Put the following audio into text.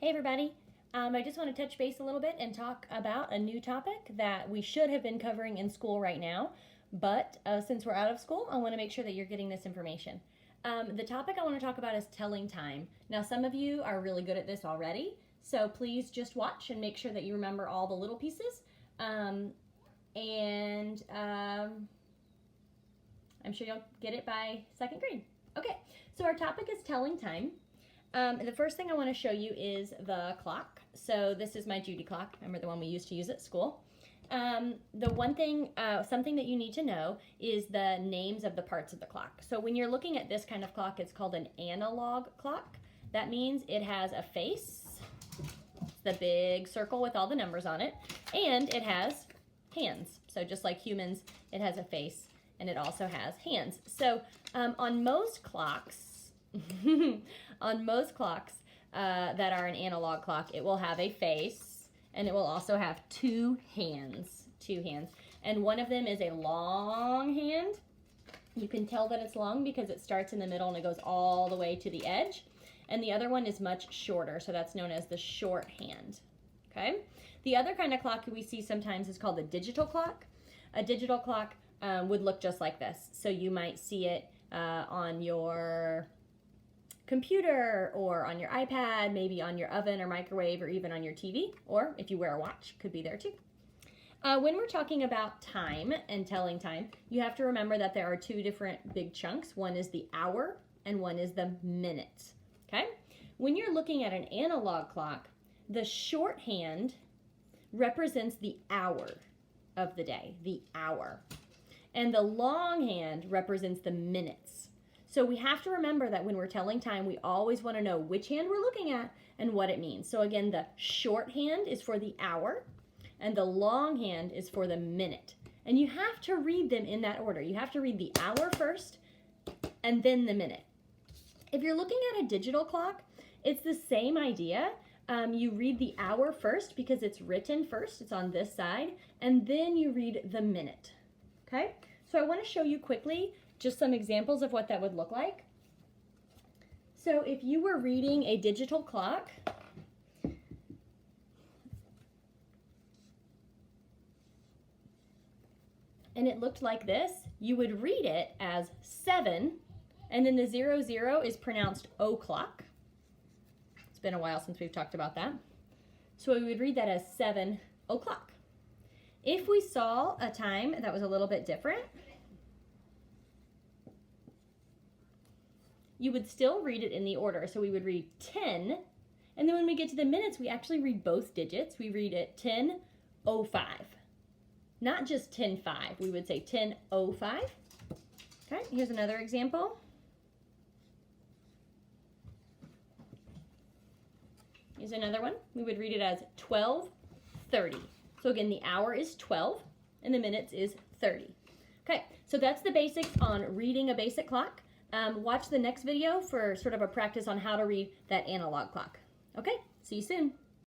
Hey everybody, I just want to touch base a little bit and talk about a new topic that we should have been covering in school right now, but since we're out of school, I want to make sure that you're getting this information. The topic I want to talk about is telling time. Now some of you are really good at this already, so please just watch and make sure that you remember all the little pieces, and I'm sure you'll get it by second grade. Okay, so our topic is telling time. The first thing I want to show you is the clock. So this is my Judy clock. Remember the one we used to use at school. The one thing, something that you need to know is the names of the parts of the clock. So when you're looking at this kind of clock, it's called an analog clock. That means it has a face, the big circle with all the numbers on it, and it has hands. So just like humans, it has a face and it also has hands. So on most clocks, that are an analog clock, it will have a face and it will also have two hands, and one of them is a long hand. You can tell that it's long because it starts in the middle and it goes all the way to the edge, and the other one is much shorter, so that's known as the short hand. Okay, the other kind of clock we see sometimes is called a digital clock. A digital clock would look just like this, so you might see it on your computer or on your iPad, maybe on your oven or microwave, or even on your TV, or if you wear a watch, could be there too. When we're talking about time and telling time, you have to remember that there are two different big chunks. One is the hour and one is the minute. Okay? When you're looking at an analog clock, the shorthand represents the hour of the day, the hour. And the longhand represents the minutes. So we have to remember that when we're telling time, we always want to know which hand we're looking at and what it means. So again, the shorthand is for the hour and the longhand is for the minute. And you have to read them in that order. You have to read the hour first and then the minute. If you're looking at a digital clock, it's the same idea. You read the hour first because it's written first, it's on this side, and then you read the minute. Okay? So I want to show you quickly just some examples of what that would look like. So if you were reading a digital clock, and it looked like this, you would read it as 7, and then the 00 is pronounced o'clock. It's been a while since we've talked about that. So we would read that as 7 o'clock. If we saw a time that was a little bit different, you would still read it in the order. So we would read 10, and then when we get to the minutes, we actually read both digits. We read it 10:05. Not just 10:05, we would say 10:05. Okay, here's another example. Here's another one. We would read it as 12:30. So again, the hour is 12, and the minutes is 30. Okay, so that's the basics on reading a basic clock. Watch the next video for sort of a practice on how to read that analog clock. Okay, see you soon.